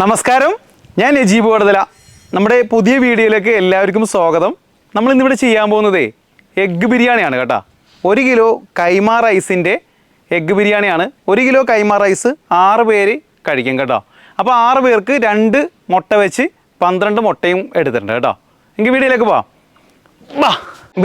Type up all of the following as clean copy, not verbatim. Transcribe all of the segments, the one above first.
നമസ്കാരം, ഞാൻ നജീബ് വടതല. നമ്മുടെ പുതിയ വീഡിയോയിലേക്ക് എല്ലാവർക്കും സ്വാഗതം. നമ്മൾ ഇന്നിവിടെ ചെയ്യാൻ പോകുന്നത് എഗ്ഗ് ബിരിയാണിയാണ് കേട്ടോ. 1 കിലോ കൈമ റൈസിൻ്റെ എഗ്ഗ് ബിരിയാണിയാണ്. 1 കിലോ കൈമ റൈസ് 6 പേര് കഴിക്കും കേട്ടോ. അപ്പോൾ 6 പേർക്ക് 2 മുട്ട വെച്ച് 12 മുട്ടയും എടുത്തിട്ടുണ്ട് കേട്ടോ. എങ്കിൽ വീഡിയോയിലേക്ക് പോവാം.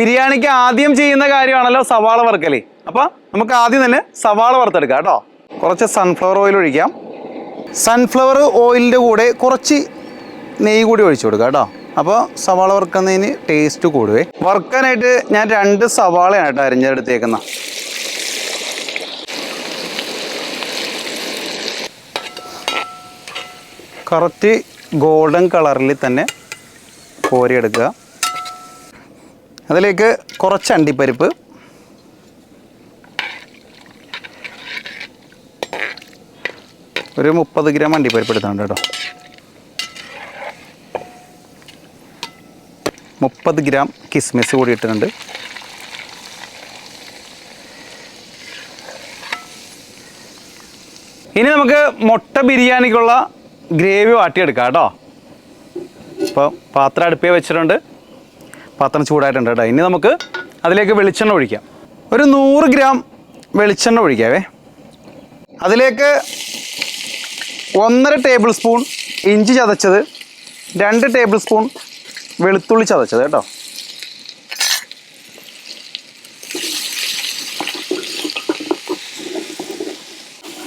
ബിരിയാണിക്ക് ആദ്യം ചെയ്യുന്ന കാര്യമാണല്ലോ സവാള വറുക്കൽ. അപ്പോൾ നമുക്ക് ആദ്യം തന്നെ സവാള വറുത്തെടുക്കാം കേട്ടോ. കുറച്ച് സൺഫ്ലവർ ഓയിൽ ഒഴിക്കാം. സൺഫ്ലവർ ഓയിലിൻ്റെ കൂടെ കുറച്ച് നെയ്യ് കൂടി ഒഴിച്ചു കൊടുക്കുക കേട്ടോ. അപ്പോൾ സവാള വറുക്കുന്നതിന് ടേസ്റ്റ് കൂടുവേ. വറുക്കാനായിട്ട് ഞാൻ 2 സവാളയാണ് കേട്ടോ അരിഞ്ഞെടുത്തേക്കുന്നത്. കറക്റ്റ് ഗോൾഡൻ കളറിൽ തന്നെ കോരിയെടുക്കുക. അതിലേക്ക് കുറച്ച് അണ്ടിപ്പരിപ്പ്, ഒരു 30 ഗ്രാം അണ്ടിപ്പരിപ്പ് എടുത്തുണ്ട് കേട്ടോ. 30 ഗ്രാം കിസ്മിസ് കൂടി ഇട്ടിട്ടുണ്ട്. ഇനി നമുക്ക് മുട്ട ബിരിയാണിക്കുള്ള ഗ്രേവി വാട്ടിയെടുക്കാം കേട്ടോ. ഇപ്പോൾ പാത്രം അടുപ്പേ വെച്ചിട്ടുണ്ട്, പാത്രം ചൂടായിട്ടുണ്ട് കേട്ടോ. ഇനി നമുക്ക് അതിലേക്ക് വെളിച്ചെണ്ണ ഒഴിക്കാം. ഒരു 100 ഗ്രാം വെളിച്ചെണ്ണ ഒഴിക്കാവേ. അതിലേക്ക് 1.5 ടേബിൾ സ്പൂൺ ഇഞ്ചി ചതച്ചത്, 2 ടേബിൾ സ്പൂൺ വെളുത്തുള്ളി ചതച്ചത് കേട്ടോ.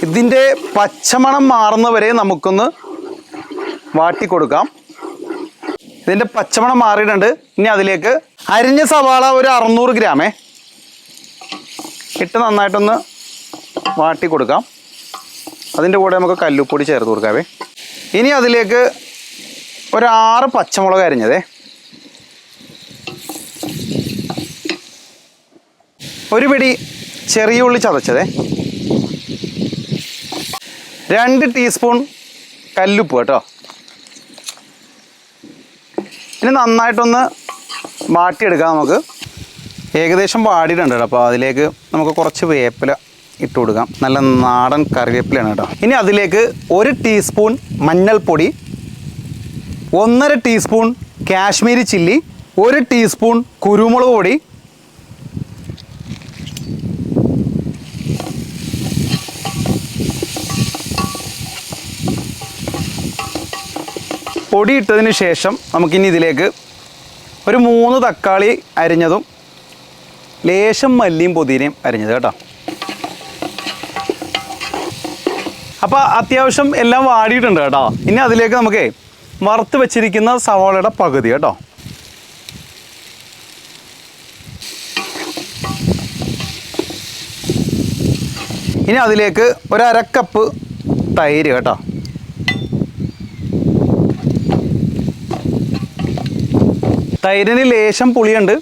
ഇതിൻ്റെ പച്ചമണം മാറുന്നവരെ നമുക്കൊന്ന് വാട്ടി കൊടുക്കാം. ഇതിൻ്റെ പച്ചമണം മാറിയിട്ടുണ്ട്. ഇനി അതിലേക്ക് അരിഞ്ഞ സവാള ഒരു 600 ഗ്രാമേ ഇട്ട് നന്നായിട്ടൊന്ന് വാട്ടി കൊടുക്കാം. അതിൻ്റെ കൂടെ നമുക്ക് കല്ലുപ്പൊടി ചേർത്ത് കൊടുക്കാവേ. ഇനി അതിലേക്ക് ഒരു 6 പച്ചമുളക് അരിഞ്ഞതേ, ഒരു പിടി ചെറിയ ഉള്ളി ചതച്ചതേ, 2 ടീസ്പൂൺ കല്ലുപ്പ് കേട്ടോ. ഇനി നന്നായിട്ടൊന്ന് വാട്ടിയെടുക്കാം നമുക്ക്. ഏകദേശം വാടിയിട്ടുണ്ട് കേട്ടോ. അപ്പോൾ അതിലേക്ക് നമുക്ക് കുറച്ച് വേപ്പില ഇട്ട് കൊടുക്കാം. നല്ല നാടൻ കറിവേപ്പിലാണ് കേട്ടോ. ഇനി അതിലേക്ക് 1 ടീസ്പൂൺ മഞ്ഞൾപ്പൊടി, 1.5 ടീസ്പൂൺ കാശ്മീരി ചില്ലി, 1 ടീസ്പൂൺ കുരുമുളക് പൊടി, പൊടി ഇട്ടതിന് ശേഷം നമുക്കിനി ഇതിലേക്ക് ഒരു 3 തക്കാളി അരിഞ്ഞതും ലേശം മല്ലിയും പുതിനയും അരിഞ്ഞത് കേട്ടോ. അപ്പോൾ അത്യാവശ്യം എല്ലാം വാടിയിട്ടുണ്ട് കേട്ടോ. ഇനി അതിലേക്ക് നമുക്ക് വറുത്ത് വെച്ചിരിക്കുന്ന സവാളയുടെ പകുതി കേട്ടോ. ഇനി അതിലേക്ക് ഒരു 1/2 കപ്പ് തൈര് കേട്ടോ. തൈരിന് ലേശം പുളിയുണ്ട്,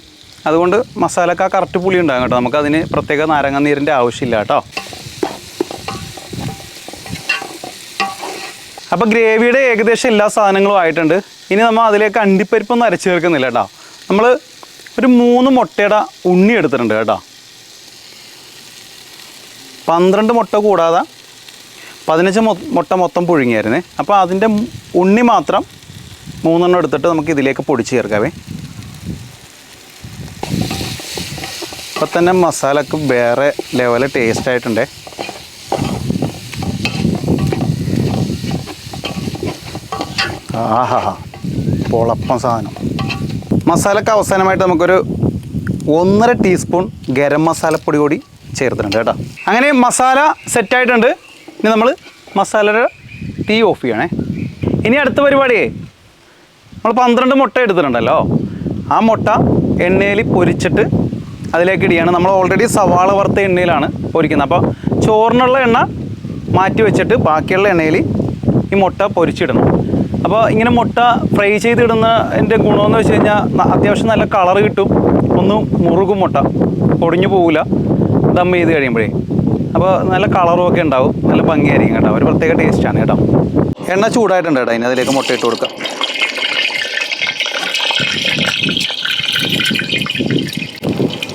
അതുകൊണ്ട് മസാലക്ക് കറക്റ്റ് പുളി ഉണ്ടാകും കേട്ടോ. നമുക്കതിന് പ്രത്യേക നാരങ്ങ നീരിൻ്റെ ആവശ്യമില്ല കേട്ടോ. അപ്പോൾ ഗ്രേവിയുടെ ഏകദേശം എല്ലാ സാധനങ്ങളും ആയിട്ടുണ്ട്. ഇനി നമ്മൾ അതിലേക്ക് അണ്ടിപ്പരിപ്പൊന്നും അരച്ച് ചേർക്കുന്നില്ല കേട്ടോ. നമ്മൾ ഒരു 3 മുട്ടയുടെ ഉണ്ണി എടുത്തിട്ടുണ്ട് കേട്ടോ. 12 മുട്ട കൂടാതെ 15 മുട്ട മൊത്തം പുഴുങ്ങിയായിരുന്നേ. അപ്പോൾ അതിൻ്റെ ഉണ്ണി മാത്രം 3 എണ്ണം എടുത്തിട്ട് നമുക്ക് ഇതിലേക്ക് പൊടിച്ച് ചേർക്കാവേ. അപ്പോൾ തന്നെ മസാലക്ക് വേറെ ലെവൽ ടേസ്റ്റ് ആയിട്ടുണ്ടേ. ആഹാ, പൊളപ്പം സാധനം. മസാലക്ക് അവസാനമായിട്ട് നമുക്കൊരു 1.5 ടീസ്പൂൺ ഗരം മസാലപ്പൊടി കൂടി ചേർത്തിട്ടുണ്ട് കേട്ടോ. അങ്ങനെ മസാല സെറ്റായിട്ടുണ്ട്. ഇനി നമ്മൾ മസാലയുടെ തീ ഓഫ് ചെയ്യണേ. ഇനി അടുത്ത പരിപാടിയേ, നമ്മൾ 12 മുട്ട എടുത്തിട്ടുണ്ടല്ലോ, ആ മുട്ട എണ്ണയിൽ പൊരിച്ചിട്ട് അതിലേക്ക് ഇടിയാണ്. നമ്മൾ ഓൾറെഡി സവാള വറുത്ത എണ്ണയിലാണ് പൊരിക്കുന്നത്. അപ്പോൾ ചോറിനുള്ള എണ്ണ മാറ്റി വെച്ചിട്ട് ബാക്കിയുള്ള എണ്ണയിൽ ഈ മുട്ട പൊരിച്ചിടണം. അപ്പോൾ ഇങ്ങനെ മുട്ട ഫ്രൈ ചെയ്തിടുന്ന എൻ്റെ ഗുണമെന്ന് വെച്ച് കഴിഞ്ഞാൽ അത്യാവശ്യം നല്ല കളറ് കിട്ടും, ഒന്ന് മുറുകും, മുട്ട പൊടിഞ്ഞു പോകില്ല ദം ചെയ്ത് കഴിയുമ്പോഴേ. അപ്പോൾ നല്ല കളറും ഒക്കെ ഉണ്ടാവും, നല്ല ഭംഗിയായിരിക്കും കേട്ടോ. ഒരു പ്രത്യേക ടേസ്റ്റാണ് കേട്ടോ. എണ്ണ ചൂടായിട്ടുണ്ട് കേട്ടോ. ഇനി അതിലേക്ക് മുട്ട ഇട്ട് കൊടുക്കാം.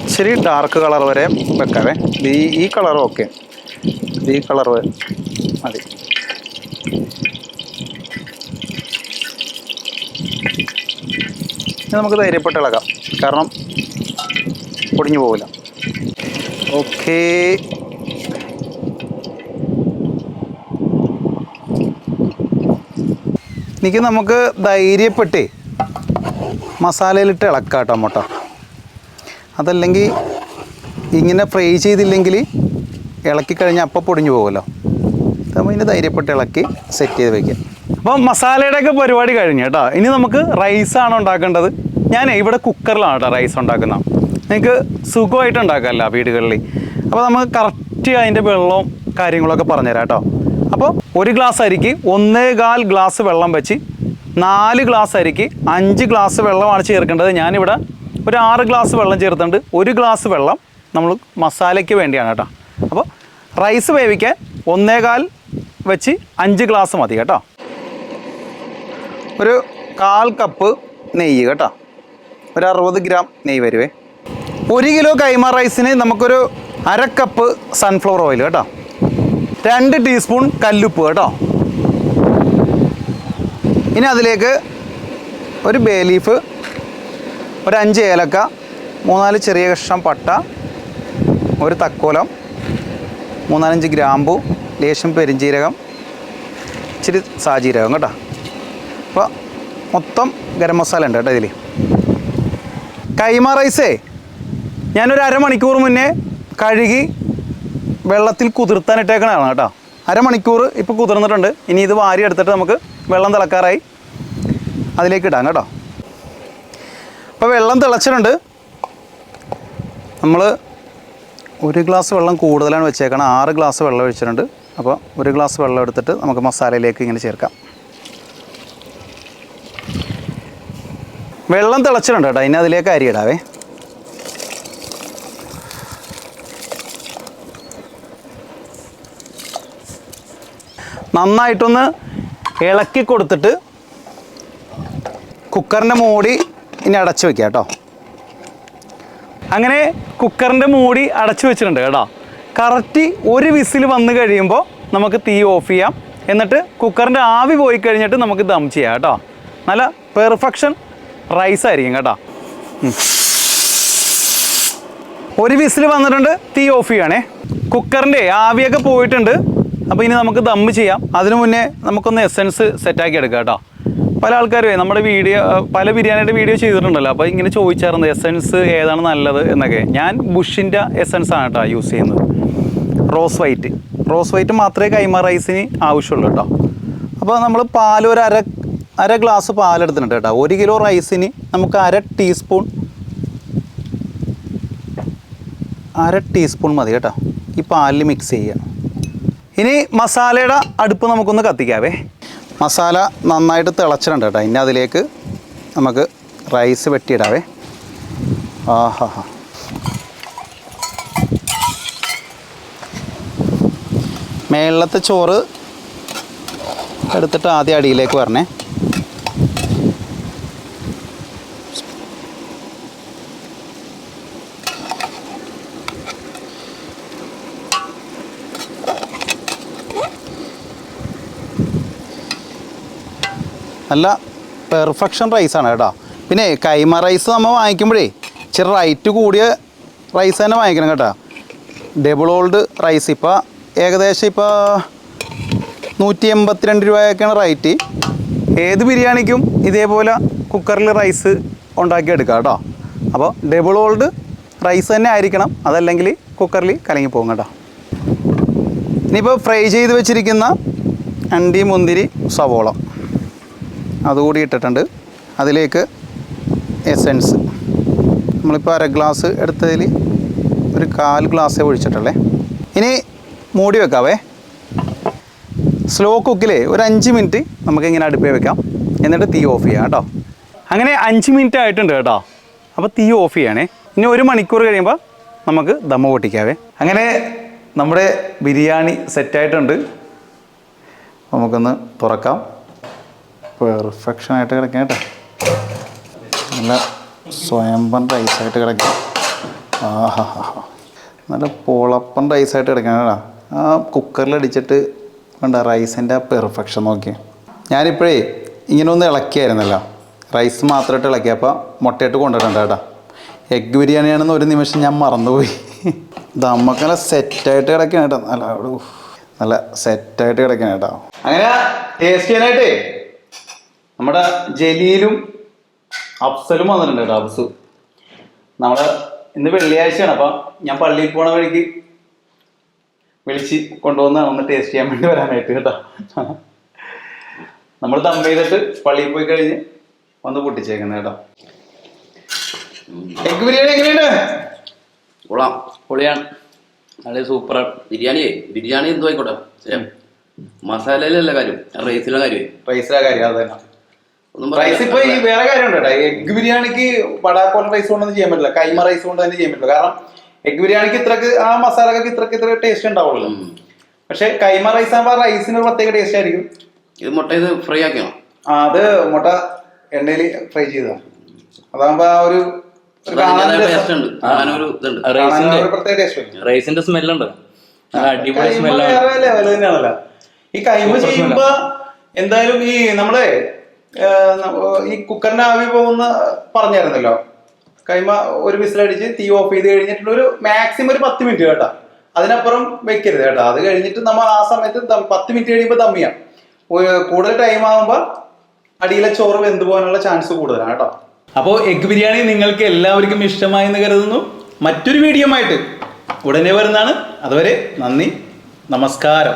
ഇച്ചിരി ഡാർക്ക് കളർ വരെ വെക്കാവേ. ഈ കളറും ഓക്കെ, ഈ കളർ മതി. ഇനി നമുക്ക് ധൈര്യപ്പെട്ട് ഇളകാം, കാരണം പൊടിഞ്ഞു പോകില്ല. ഓക്കേ, എനിക്ക് നമുക്ക് ധൈര്യപ്പെട്ട് മസാലയിലിട്ട് ഇളക്കാം കേട്ടോ മുട്ട. അതല്ലെങ്കിൽ ഇങ്ങനെ ഫ്രൈ ചെയ്തില്ലെങ്കിൽ ഇളക്കി കഴിഞ്ഞാൽ അപ്പം പൊടിഞ്ഞു പോകുമല്ലോ. അപ്പോൾ ഇതിന് ധൈര്യപ്പെട്ട് ഇളക്കി സെറ്റ് ചെയ്ത് വയ്ക്കാം. അപ്പം മസാലയുടെയൊക്കെ പരിപാടി കഴിഞ്ഞു കേട്ടോ. ഇനി നമുക്ക് റൈസാണ് ഉണ്ടാക്കേണ്ടത്. ഞാൻ ഇവിടെ കുക്കറിലാണ് കേട്ടോ റൈസ് ഉണ്ടാക്കുന്നത്. നിങ്ങൾക്ക് സുഖമായിട്ട് ഉണ്ടാക്കാമല്ലോ വീടുകളിൽ. അപ്പോൾ നമുക്ക് കറക്റ്റ് അതിൻ്റെ വെള്ളവും കാര്യങ്ങളൊക്കെ പറഞ്ഞുതരാം കേട്ടോ. അപ്പോൾ 1 ഗ്ലാസ് അരിക്ക് 1.25 ഗ്ലാസ് വെള്ളം വെച്ച് 4 ഗ്ലാസ് അരിക്ക് 5 ഗ്ലാസ് വെള്ളമാണ് ചേർക്കേണ്ടത്. ഞാനിവിടെ ഒരു 6 ഗ്ലാസ് വെള്ളം ചേർത്തിട്ടുണ്ട്. 1 ഗ്ലാസ് വെള്ളം നമ്മൾ മസാലയ്ക്ക് വേണ്ടിയാണ് കേട്ടോ. അപ്പോൾ റൈസ് വേവിക്കാൻ 1.25 വെച്ച് 5 ഗ്ലാസ് മതി കേട്ടോ. ഒരു 1/4 കപ്പ് നെയ്യ് കേട്ടോ, ഒരു 60 ഗ്രാം നെയ്യ് വരുവേ. 1 കിലോ കൈമ റൈസിന് നമുക്കൊരു 1/2 കപ്പ് സൺഫ്ലവർ ഓയിൽ കേട്ടോ, 2 ടീസ്പൂൺ കല്ലുപ്പ് കേട്ടോ. ഇനി അതിലേക്ക് ഒരു ബേ ലീഫ്, ഒരു 5 ഏലക്ക, 3-4 ചെറിയ കഷ്ണം പട്ട, ഒരു തക്കോലം, 3-5 ഗ്രാമ്പു, ലേശം പെരിഞ്ജീരകം, ഇച്ചിരി സാജീരകം കേട്ടോ. അപ്പോൾ മൊത്തം ഗരം മസാല ഉണ്ട് കേട്ടോ ഇതിൽ. കൈമ റൈസേ ഞാനൊരു അരമണിക്കൂർ മുന്നേ കഴുകി വെള്ളത്തിൽ കുതിർത്താനിട്ടേക്കണതാണ് കേട്ടോ. അരമണിക്കൂർ ഇപ്പോൾ കുതിർന്നിട്ടുണ്ട്. ഇനി ഇത് വാരി എടുത്തിട്ട് നമുക്ക് വെള്ളം തിളക്കാറായി, അതിലേക്ക് ഇടാം കേട്ടോ. അപ്പോൾ വെള്ളം തിളച്ചിട്ടുണ്ട്. നമ്മൾ 1 ഗ്ലാസ് വെള്ളം കൂടുതലാണ് വെച്ചേക്കണം. 6 ഗ്ലാസ് വെള്ളം ഒഴിച്ചിട്ടുണ്ട്. അപ്പോൾ 1 ഗ്ലാസ് വെള്ളം എടുത്തിട്ട് നമുക്ക് മസാലയിലേക്ക് ഇങ്ങനെ ചേർക്കാം. വെള്ളം തിളച്ചിട്ടുണ്ട് കേട്ടോ. ഇനി അതിലേക്ക് അരി ഇടാവേ. നന്നായിട്ടൊന്ന് ഇളക്കി കൊടുത്തിട്ട് കുക്കറിൻ്റെ മൂടി ഇനി അടച്ചു വയ്ക്കുക കേട്ടോ. അങ്ങനെ കുക്കറിൻ്റെ മൂടി അടച്ചു വെച്ചിട്ടുണ്ട് കേട്ടോ. കറക്റ്റ് 1 വിസിൽ വന്നു കഴിയുമ്പോൾ നമുക്ക് തീ ഓഫ് ചെയ്യാം. എന്നിട്ട് കുക്കറിൻ്റെ ആവി പോയി കഴിഞ്ഞിട്ട് നമുക്ക് ദം ചെയ്യാം കേട്ടോ. നല്ല പെർഫെക്ഷൻ റൈസ് ആയിരിക്കും കേട്ടോ. 1 വിസിൽ വന്നിട്ടുണ്ട്, തീ ഓഫ് ചെയ്യണേ. കുക്കറിൻ്റെ ആവിയൊക്കെ പോയിട്ടുണ്ട്. അപ്പോൾ ഇനി നമുക്ക് ദമ്മ് ചെയ്യാം. അതിനു മുന്നേ നമുക്കൊന്ന് എസൻസ് സെറ്റാക്കി എടുക്കാം കേട്ടോ. പല ആൾക്കാരും നമ്മുടെ പല ബിരിയാണിയുടെ വീഡിയോ ചെയ്തിട്ടുണ്ടല്ലോ. അപ്പോൾ ഇങ്ങനെ ചോദിച്ചായിരുന്നു എസൻസ് ഏതാണ് നല്ലത് എന്നൊക്കെ. ഞാൻ ബുഷിൻ്റെ എസൻസ് ആണ് കേട്ടോ യൂസ് ചെയ്യുന്നത്. റോസ് വൈറ്റ് മാത്രമേ കൈമ റൈസിന് ആവശ്യമുള്ളൂ കേട്ടോ. അപ്പോൾ നമ്മൾ പാൽ ഒരു അര ഗ്ലാസ് പാലെടുത്തിട്ടുണ്ട് കേട്ടോ. 1 കിലോ റൈസിന് നമുക്ക് 1 ടീസ്പൂൺ മതി കേട്ടോ. ഈ പാലിൽ മിക്സ് ചെയ്യുക. ഇനി മസാലയുടെ അടുപ്പ് നമുക്കൊന്ന് കത്തിക്കാവേ. മസാല നന്നായിട്ട് തിളച്ചിട്ടുണ്ട് കേട്ടോ. ഇനി അതിലേക്ക് നമുക്ക് റൈസ് വെട്ടിയിടാവേ. ആഹാ, മേളത്തെ ചോറ് എടുത്തിട്ട് ആദ്യം അടിയിലേക്ക് വരണേ. നല്ല പെർഫെക്ഷൻ റൈസാണ് കേട്ടോ. പിന്നെ കൈമ റൈസ് നമ്മൾ വാങ്ങിക്കുമ്പോഴേ ഇച്ചിരി റേറ്റ് കൂടിയ റൈസ് തന്നെ വാങ്ങിക്കണം കേട്ടോ. ഡബിൾ ഓൾഡ് റൈസ് ഇപ്പോൾ ഏകദേശം 182 രൂപയൊക്കെയാണ് റേറ്റ്. ഏത് ബിരിയാണിക്കും ഇതേപോലെ കുക്കറിൽ റൈസ് ഉണ്ടാക്കിയെടുക്കാം കേട്ടോ. അപ്പോൾ ഡബിൾ ഓൾഡ് റൈസ് തന്നെ ആയിരിക്കണം, അതല്ലെങ്കിൽ കുക്കറിൽ കലങ്ങി പോകും കേട്ടോ. ഇനിയിപ്പോൾ ഫ്രൈ ചെയ്ത് വെച്ചിരിക്കുന്ന അണ്ടി, മുന്തിരി, സവോള അതുകൂടി ഇട്ടിട്ടുണ്ട്. അതിലേക്ക് എസൻസ് നമ്മളിപ്പോൾ 1/2 ഗ്ലാസ് എടുത്തതിൽ ഒരു 1/4 ഗ്ലാസ്സേ ഒഴിച്ചിട്ടുള്ളേ. ഇനി മൂടി വെക്കാവേ. സ്ലോ കുക്കിൽ ഒരു 5 മിനിറ്റ് നമുക്കിങ്ങനെ അടുപ്പേ വെക്കാം. എന്നിട്ട് തീ ഓഫ് ചെയ്യാം കേട്ടോ. അങ്ങനെ 5 മിനിറ്റ് ആയിട്ടുണ്ട് കേട്ടോ. അപ്പോൾ തീ ഓഫ് ചെയ്യണേ. ഇനി 1 മണിക്കൂർ കഴിയുമ്പോൾ നമുക്ക് ദമ്മ പൊട്ടിക്കാവേ. അങ്ങനെ നമ്മുടെ ബിരിയാണി സെറ്റായിട്ടുണ്ട്. നമുക്കൊന്ന് തുറക്കാം. പെർഫെക്ഷനായിട്ട് കിടക്കാം കേട്ടോ. നല്ല സ്വയംഭൻ റൈസായിട്ട് കിടക്കാം. ആഹാ, നല്ല പൊളപ്പൻ റൈസായിട്ട് കിടക്കാം കേട്ടോ. ആ കുക്കറിലടിച്ചിട്ട് കണ്ട റൈസിൻ്റെ പെർഫെക്ഷൻ നോക്കി. ഞാനിപ്പോഴേ ഇങ്ങനെ ഒന്ന് ഇളക്കിയായിരുന്നല്ലോ. റൈസ് മാത്രമായിട്ട് ഇളക്കിയപ്പോൾ മുട്ടയിട്ട് കൊണ്ടുവരണ്ട കേട്ടോ. എഗ്ഗ് ബിരിയാണിയാണെന്ന് ഒരു നിമിഷം ഞാൻ മറന്നുപോയി. ദമ്മക്കല്ല സെറ്റായിട്ട് കിടക്കണം കേട്ടോ. നല്ല സെറ്റായിട്ട് കിടക്കണം കേട്ടോ. അങ്ങനെ ടേസ്റ്റ് ചെയ്യാനായിട്ടേ നമ്മുടെ ജലീലും അഫ്സലും വന്നിട്ടുണ്ട് കേട്ടോ. അഫ്സു നമ്മൾ ഇന്ന് വെള്ളിയാഴ്ചയാണ്. അപ്പം ഞാൻ പള്ളിയിൽ പോണ വഴിക്ക് വിളിച്ച് കൊണ്ടുവന്നാണ് ഒന്ന് ടേസ്റ്റ് ചെയ്യാൻ വേണ്ടി വരാനായിട്ട് കേട്ടോ. നമ്മൾ ദം ചെയ്തിട്ട് പള്ളിയിൽ പോയി കഴിഞ്ഞ് വന്ന് പൊട്ടിച്ചേക്കുന്നത് കേട്ടോ. എഗ് ബിരിയാണി എങ്ങനെയുണ്ട്? കൊള്ളാം, പൊളിയാണ്, നല്ല സൂപ്പർ ബിരിയാണി എന്തോ ആയിക്കോട്ടെ. മസാലയിലല്ല കാര്യം, റൈസിലെ കാര്യം. റൈസിലെ കാര്യം അത് തന്നെ. റൈസ് ഇപ്പൊ ഈ വേറെ കാര്യമുണ്ട് കേട്ടോ. എഗ് ബിരിയാണിക്ക് വടാക്കോല റൈസ് കൊണ്ടൊന്നും ചെയ്യാൻ പറ്റില്ല, കൈമ റൈസ് കൊണ്ട് തന്നെ ചെയ്യാൻ പറ്റില്ല. കാരണം എഗ് ബിരിയാണിക്ക് ഇത്രക്ക് ആ മസാലക്ക് ഇത്ര ടേസ്റ്റ് ഉണ്ടാവുള്ളൂ. പക്ഷെ കൈമ റൈസ് ആകുമ്പോൾ റൈസിന് പ്രത്യേക ടേസ്റ്റ് ആയിരിക്കും. ഇത് മുട്ട ഇത് ഫ്രൈ ആക്കിയാണോ? അത് മുട്ട എണ്ണയിൽ ഫ്രൈ ചെയ്തതാണ്. അതാകുമ്പോ ആ ഒരു റൈസിന്റെ സ്മെല്ലുണ്ട്, തന്നെയാണല്ലോ. ഈ കൈമ ചെയ്യുമ്പോ എന്തായാലും ഈ നമ്മളെ ഈ കുക്കറിന്റെ ആവി പോകുന്ന പറഞ്ഞായിരുന്നല്ലോ. കൈമ ഒരു വിസിലടിച്ച് തീ ഓഫ് ചെയ്ത് കഴിഞ്ഞിട്ടുള്ള ഒരു മാക്സിമം ഒരു 10 മിനിറ്റ് കേട്ടോ. അതിനപ്പുറം വെക്കരുത് കേട്ടോ. അത് കഴിഞ്ഞിട്ട് നമ്മൾ ആ സമയത്ത് 10 മിനിറ്റ് കഴിയുമ്പോൾ ദം ചെയ്യാം. കൂടുതൽ ടൈം ആകുമ്പോൾ അടിയിലെ ചോറ് വെന്ത് പോകാനുള്ള ചാൻസ് കൂടുതലാണ് കേട്ടോ. അപ്പോൾ എഗ് ബിരിയാണി നിങ്ങൾക്ക് എല്ലാവർക്കും ഇഷ്ടമായി എന്ന് കരുതുന്നു. മറ്റൊരു വീഡിയോ ആയിട്ട് ഉടനെ വരുന്നതാണ്. അതുവരെ നന്ദി, നമസ്കാരം.